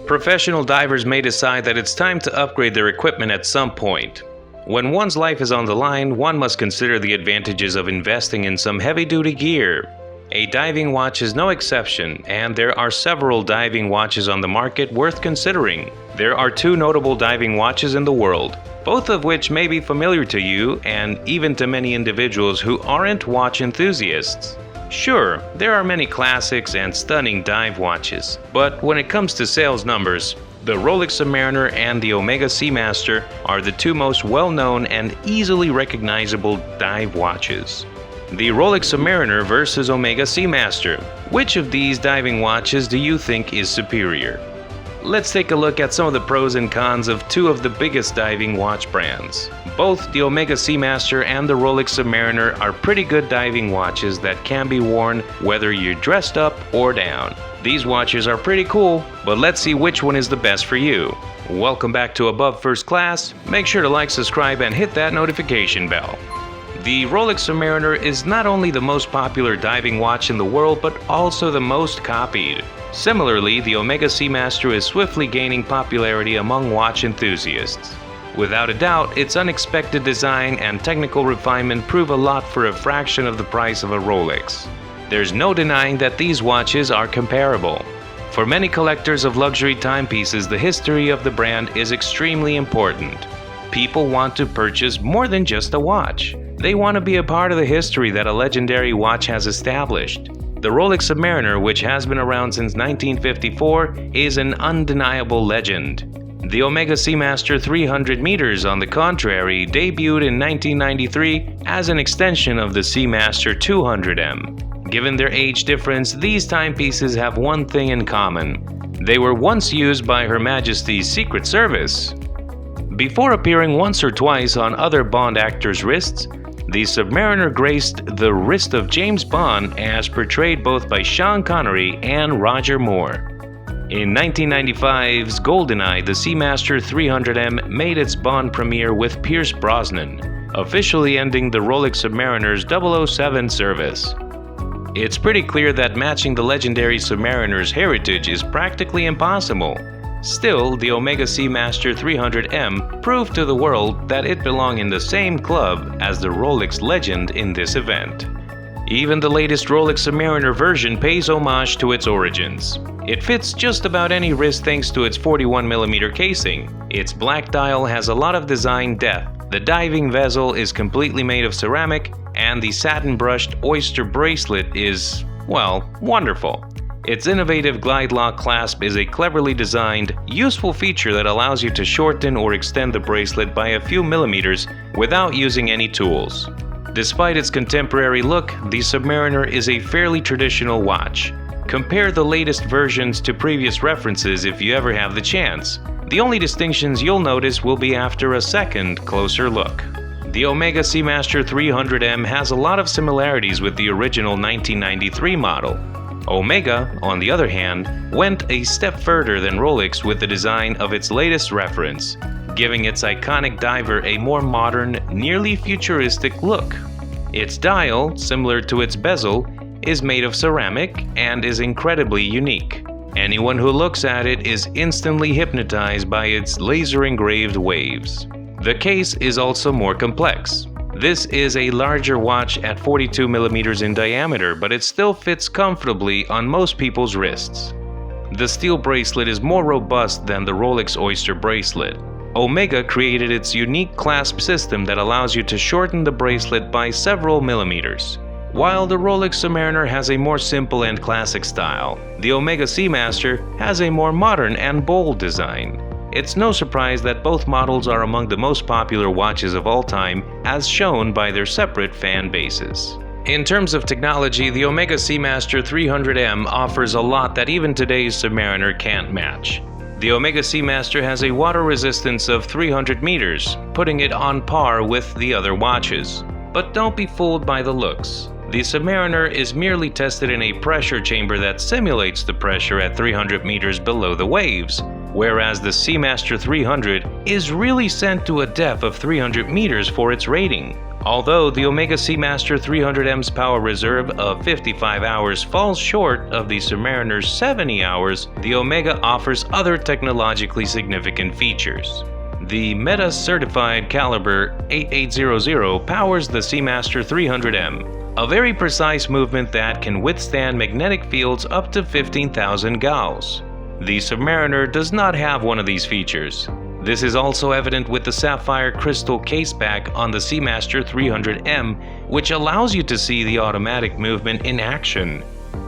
Professional divers may decide that it's time to upgrade their equipment at some point. When one's life is on the line, one must consider the advantages of investing in some heavy-duty gear. A diving watch is no exception, and there are several diving watches on the market worth considering. There are two notable diving watches in the world, both of which may be familiar to you and even to many individuals who aren't watch enthusiasts. Sure, there are many classics and stunning dive watches, but when it comes to sales numbers, the Rolex Submariner and the Omega Seamaster are the two most well-known and easily recognizable dive watches. The Rolex Submariner versus Omega Seamaster. Which of these diving watches do you think is superior? Let's take a look at some of the pros and cons of two of the biggest diving watch brands. Both the Omega Seamaster and the Rolex Submariner are pretty good diving watches that can be worn whether you're dressed up or down. These watches are pretty cool, but let's see which one is the best for you. Welcome back to Above First Class. Make sure to like, subscribe, and hit that notification bell. The Rolex Submariner is not only the most popular diving watch in the world, but also the most copied. Similarly, the Omega Seamaster is swiftly gaining popularity among watch enthusiasts. Without a doubt, its unexpected design and technical refinement prove a lot for a fraction of the price of a Rolex. There's no denying that these watches are comparable. For many collectors of luxury timepieces, the history of the brand is extremely important. People want to purchase more than just a watch. They want to be a part of the history that a legendary watch has established. The Rolex Submariner, which has been around since 1954, is an undeniable legend. The Omega Seamaster 300 meters, on the contrary, debuted in 1993 as an extension of the Seamaster 200M. Given their age difference, these timepieces have one thing in common. They were once used by Her Majesty's Secret Service. Before appearing once or twice on other Bond actors' wrists, the Submariner graced the wrist of James Bond as portrayed both by Sean Connery and Roger Moore. In 1995's GoldenEye, the Seamaster 300M made its Bond premiere with Pierce Brosnan, officially ending the Rolex Submariner's 007 service. It's pretty clear that matching the legendary Submariner's heritage is practically impossible. Still, the Omega Seamaster 300M proved to the world that it belonged in the same club as the Rolex legend in this event. Even the latest Rolex Submariner version pays homage to its origins. It fits just about any wrist thanks to its 41mm casing. Its black dial has a lot of design depth. The diving bezel is completely made of ceramic, and the satin-brushed oyster bracelet is, well, wonderful. Its innovative glide lock clasp is a cleverly designed, useful feature that allows you to shorten or extend the bracelet by a few millimeters without using any tools. Despite its contemporary look, the Submariner is a fairly traditional watch. Compare the latest versions to previous references if you ever have the chance. The only distinctions you'll notice will be after a second closer look. The Omega Seamaster 300M has a lot of similarities with the original 1993 model. Omega, on the other hand, went a step further than Rolex with the design of its latest reference, giving its iconic diver a more modern, nearly futuristic look. Its dial, similar to its bezel, is made of ceramic and is incredibly unique. Anyone who looks at it is instantly hypnotized by its laser-engraved waves. The case is also more complex. This is a larger watch at 42mm in diameter, but it still fits comfortably on most people's wrists. The steel bracelet is more robust than the Rolex Oyster bracelet. Omega created its unique clasp system that allows you to shorten the bracelet by several millimeters. While the Rolex Submariner has a more simple and classic style, the Omega Seamaster has a more modern and bold design. It's no surprise that both models are among the most popular watches of all time, as shown by their separate fan bases. In terms of technology, the Omega Seamaster 300M offers a lot that even today's Submariner can't match. The Omega Seamaster has a water resistance of 300 meters, putting it on par with the other watches. But don't be fooled by the looks. The Submariner is merely tested in a pressure chamber that simulates the pressure at 300 meters below the waves, whereas the Seamaster 300 is really sent to a depth of 300 meters for its rating. Although the Omega Seamaster 300M's power reserve of 55 hours falls short of the Submariner's 70 hours, the Omega offers other technologically significant features. The META-certified caliber 8800 powers the Seamaster 300M, a very precise movement that can withstand magnetic fields up to 15,000 Gauss. The Submariner does not have one of these features. This is also evident with the sapphire crystal caseback on the Seamaster 300M, which allows you to see the automatic movement in action.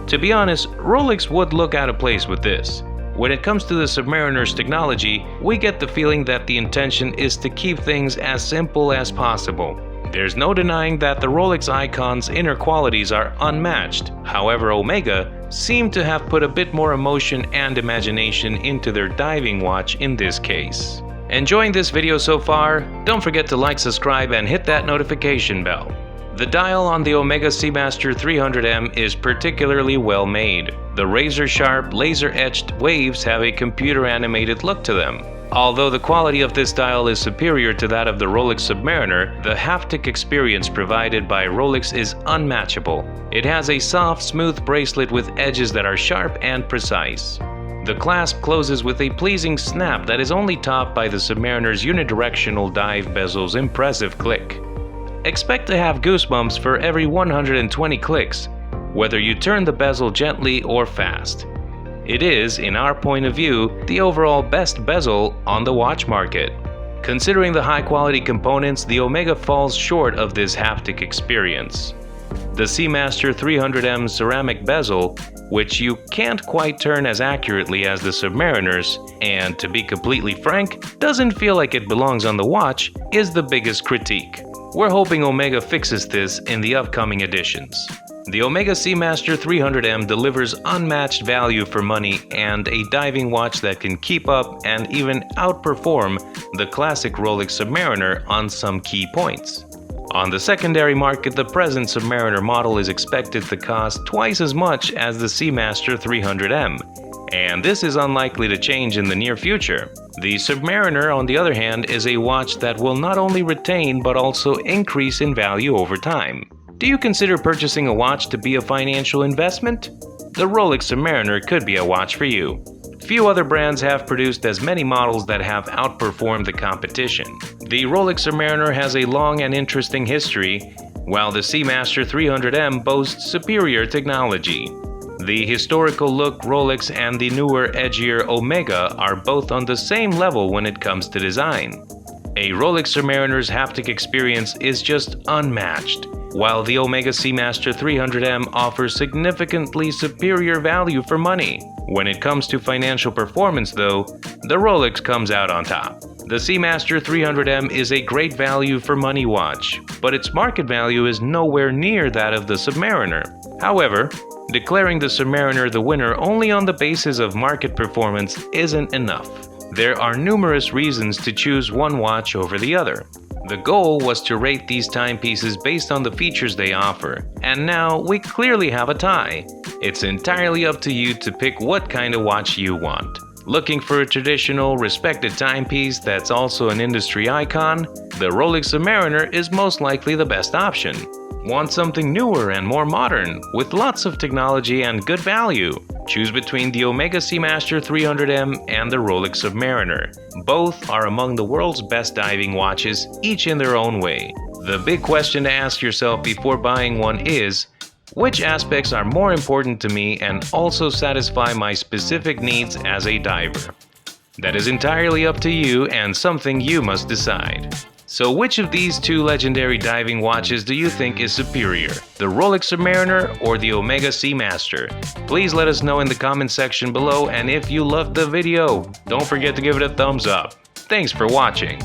To be honest, Rolex would look out of place with this. When it comes to the Submariner's technology, we get the feeling that the intention is to keep things as simple as possible. There's no denying that the Rolex icon's inner qualities are unmatched. However, Omega seem to have put a bit more emotion and imagination into their diving watch in this case. Enjoying this video so far? Don't forget to like, subscribe, and hit that notification bell. The dial on the Omega Seamaster 300M is particularly well made. The razor-sharp, laser-etched waves have a computer-animated look to them. Although the quality of this dial is superior to that of the Rolex Submariner, the haptic experience provided by Rolex is unmatchable. It has a soft, smooth bracelet with edges that are sharp and precise. The clasp closes with a pleasing snap that is only topped by the Submariner's unidirectional dive bezel's impressive click. Expect to have goosebumps for every 120 clicks, whether you turn the bezel gently or fast. It is, in our point of view, the overall best bezel on the watch market. Considering the high-quality components, the Omega falls short of this haptic experience. The Seamaster 300M ceramic bezel, which you can't quite turn as accurately as the Submariner's, and to be completely frank, doesn't feel like it belongs on the watch, is the biggest critique. We're hoping Omega fixes this in the upcoming editions. The Omega Seamaster 300M delivers unmatched value for money and a diving watch that can keep up and even outperform the classic Rolex Submariner on some key points. On the secondary market, the present Submariner model is expected to cost twice as much as the Seamaster 300M, and this is unlikely to change in the near future. The Submariner, on the other hand, is a watch that will not only retain but also increase in value over time. Do you consider purchasing a watch to be a financial investment? The Rolex Submariner could be a watch for you. Few other brands have produced as many models that have outperformed the competition. The Rolex Submariner has a long and interesting history, while the Seamaster 300M boasts superior technology. The historical look Rolex and the newer, edgier Omega are both on the same level when it comes to design. A Rolex Submariner's haptic experience is just unmatched, while the Omega Seamaster 300M offers significantly superior value for money. When it comes to financial performance though, the Rolex comes out on top. The Seamaster 300M is a great value for money watch, but its market value is nowhere near that of the Submariner. However, declaring the Submariner the winner only on the basis of market performance isn't enough. There are numerous reasons to choose one watch over the other. The goal was to rate these timepieces based on the features they offer, and now we clearly have a tie. It's entirely up to you to pick what kind of watch you want. Looking for a traditional, respected timepiece that's also an industry icon? The Rolex Submariner is most likely the best option. Want something newer and more modern, with lots of technology and good value? Choose between the Omega Seamaster 300M and the Rolex Submariner. Both are among the world's best diving watches, each in their own way. The big question to ask yourself before buying one is, which aspects are more important to me and also satisfy my specific needs as a diver? That is entirely up to you and something you must decide. So which of these two legendary diving watches do you think is superior, the Rolex Submariner or the Omega Seamaster? Please let us know in the comment section below, and if you loved the video, don't forget to give it a thumbs up. Thanks for watching.